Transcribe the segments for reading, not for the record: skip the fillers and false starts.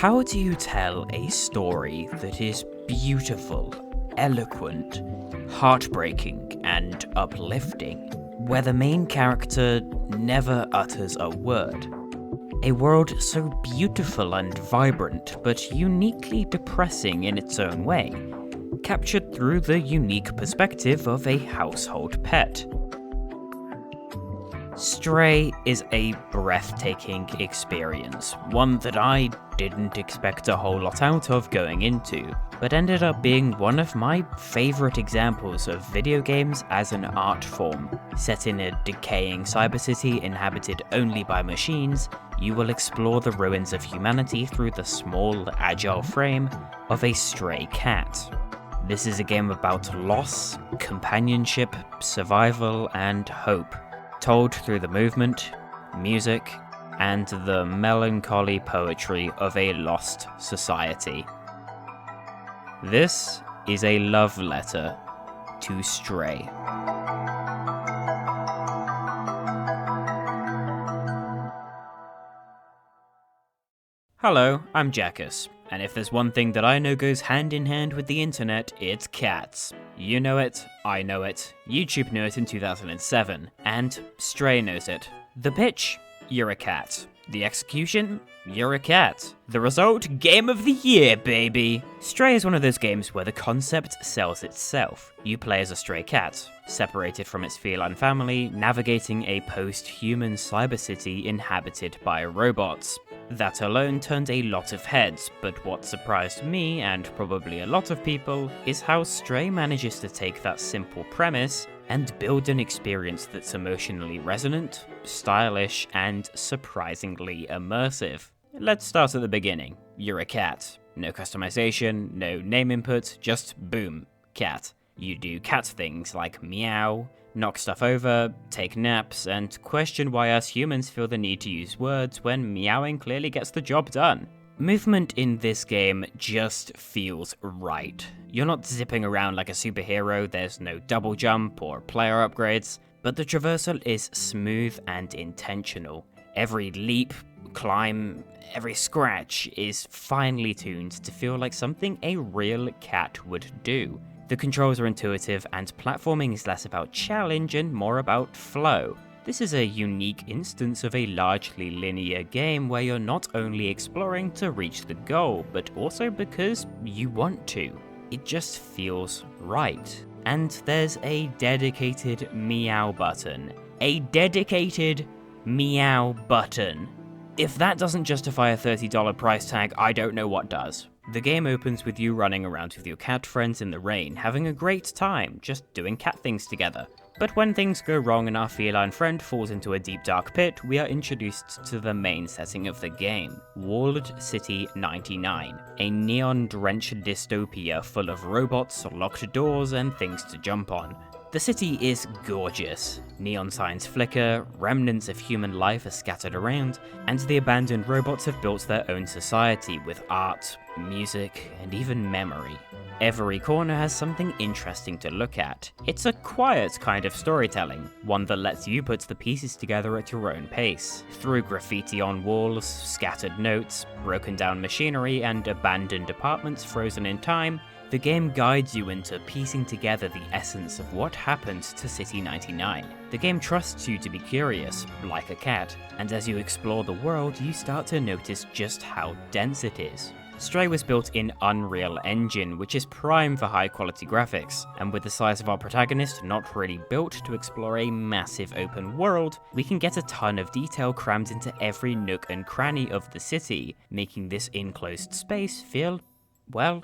How do you tell a story that is beautiful, eloquent, heartbreaking, and uplifting, where the main character never utters a word? A world so beautiful and vibrant, but uniquely depressing in its own way, captured through the unique perspective of a household pet. Stray is a breathtaking experience, one that I didn't expect a whole lot out of going into, but ended up being one of my favourite examples of video games as an art form. Set in a decaying cyber city inhabited only by machines, you will explore the ruins of humanity through the small, agile frame of a stray cat. This is a game about loss, companionship, survival, and hope, told through the movement, music, and the melancholy poetry of a lost society. This is a love letter to Stray. Hello, I'm Jakus, and if there's one thing that I know goes hand in hand with the internet, it's cats. You know it, I know it, YouTube knew it in 2007, and Stray knows it. The pitch? You're a cat. The execution? You're a cat. The result? Game of the year, baby! Stray is one of those games where the concept sells itself. You play as a stray cat, separated from its feline family, navigating a post-human cyber city inhabited by robots. That alone turned a lot of heads, but what surprised me, and probably a lot of people, is how Stray manages to take that simple premise and build an experience that's emotionally resonant, stylish, and surprisingly immersive. Let's start at the beginning. You're a cat. No customization, no name input, just boom, cat. You do cat things like meow, knock stuff over, take naps, and question why us humans feel the need to use words when meowing clearly gets the job done. Movement in this game just feels right. You're not zipping around like a superhero, there's no double jump or player upgrades, but the traversal is smooth and intentional. Every leap, climb, every scratch is finely tuned to feel like something a real cat would do. The controls are intuitive, and platforming is less about challenge and more about flow. This is a unique instance of a largely linear game where you're not only exploring to reach the goal, but also because you want to. It just feels right. And there's a dedicated meow button. A dedicated meow button. If that doesn't justify a $30 price tag, I don't know what does. The game opens with you running around with your cat friends in the rain, having a great time, just doing cat things together. But when things go wrong and our feline friend falls into a deep dark pit, we are introduced to the main setting of the game, Walled City 99, a neon-drenched dystopia full of robots, locked doors, and things to jump on. The city is gorgeous. Neon signs flicker, remnants of human life are scattered around, and the abandoned robots have built their own society with art, music, and even memory. Every corner has something interesting to look at. It's a quiet kind of storytelling, one that lets you put the pieces together at your own pace. Through graffiti on walls, scattered notes, broken down machinery, and abandoned apartments frozen in time, the game guides you into piecing together the essence of what happened to City 99. The game trusts you to be curious, like a cat, and as you explore the world, you start to notice just how dense it is. Stray was built in Unreal Engine, which is prime for high quality graphics, and with the size of our protagonist not really built to explore a massive open world, we can get a ton of detail crammed into every nook and cranny of the city, making this enclosed space feel, well,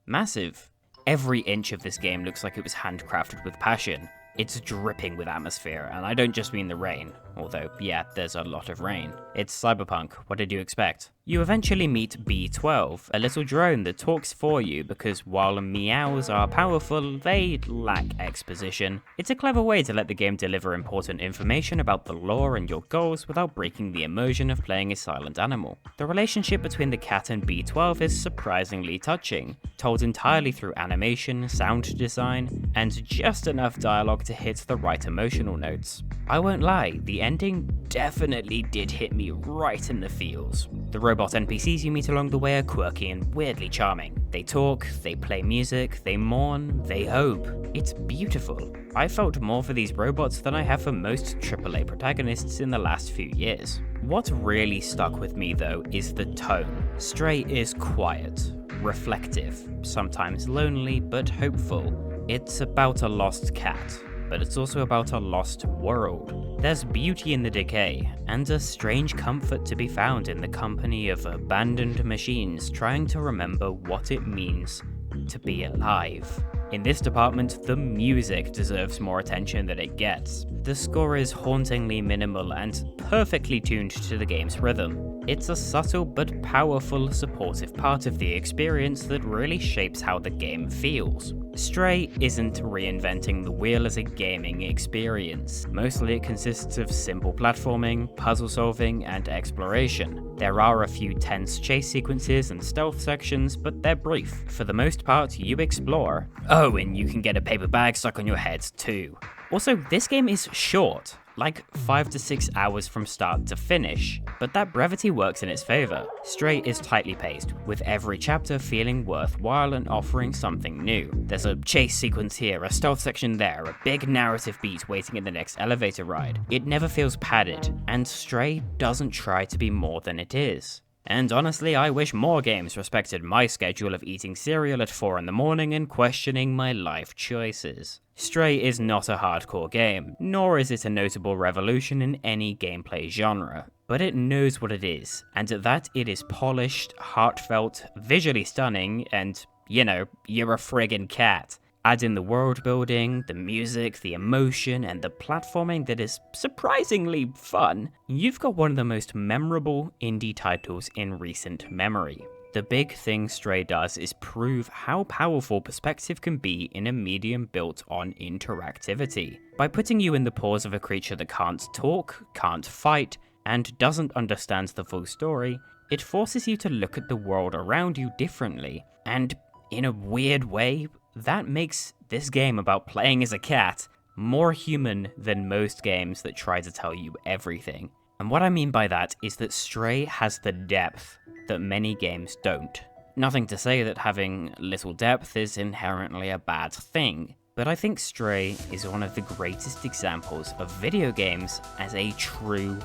massive. Every inch of this game looks like it was handcrafted with passion. It's dripping with atmosphere, and I don't just mean the rain, although yeah, there's a lot of rain. It's cyberpunk, what did you expect? You eventually meet B12, a little drone that talks for you because while meows are powerful, they lack exposition. It's a clever way to let the game deliver important information about the lore and your goals without breaking the immersion of playing a silent animal. The relationship between the cat and B12 is surprisingly touching, told entirely through animation, sound design, and just enough dialogue to hit the right emotional notes. I won't lie, the ending definitely did hit me right in the feels. The robot NPCs you meet along the way are quirky and weirdly charming. They talk, they play music, they mourn, they hope. It's beautiful. I felt more for these robots than I have for most AAA protagonists in the last few years. What really stuck with me though is the tone. Stray is quiet, reflective, sometimes lonely but hopeful. It's about a lost cat, but it's also about a lost world. There's beauty in the decay, and a strange comfort to be found in the company of abandoned machines trying to remember what it means to be alive. In this department, the music deserves more attention than it gets. The score is hauntingly minimal and perfectly tuned to the game's rhythm. It's a subtle but powerful supportive part of the experience that really shapes how the game feels. Stray isn't reinventing the wheel as a gaming experience. Mostly it consists of simple platforming, puzzle solving, and exploration. There are a few tense chase sequences and stealth sections, but they're brief. For the most part, you explore. Oh, and you can get a paper bag stuck on your head too. Also, this game is short, like 5 to 6 hours from start to finish, but that brevity works in its favor. Stray is tightly paced, with every chapter feeling worthwhile and offering something new. There's a chase sequence here, a stealth section there, a big narrative beat waiting in the next elevator ride. It never feels padded, and Stray doesn't try to be more than it is. And honestly, I wish more games respected my schedule of eating cereal at 4 in the morning and questioning my life choices. Stray is not a hardcore game, nor is it a notable revolution in any gameplay genre, but it knows what it is, and at that it is polished, heartfelt, visually stunning, and, you know, you're a friggin' cat. Add in the world building, the music, the emotion, and the platforming that is surprisingly fun, you've got one of the most memorable indie titles in recent memory. The big thing Stray does is prove how powerful perspective can be in a medium built on interactivity. By putting you in the paws of a creature that can't talk, can't fight, and doesn't understand the full story, it forces you to look at the world around you differently, and in a weird way, that makes this game about playing as a cat more human than most games that try to tell you everything. And what I mean by that is that Stray has the depth that many games don't. Nothing to say that having little depth is inherently a bad thing, but I think Stray is one of the greatest examples of video games as a true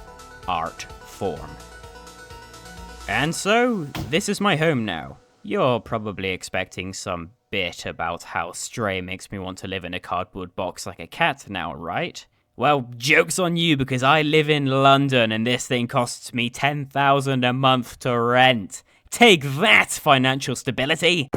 art form. And so, this is my home now. You're probably expecting some bit about how Stray makes me want to live in a cardboard box like a cat now, right? Well, joke's on you because I live in London and this thing costs me $10,000 a month to rent. Take that, financial stability!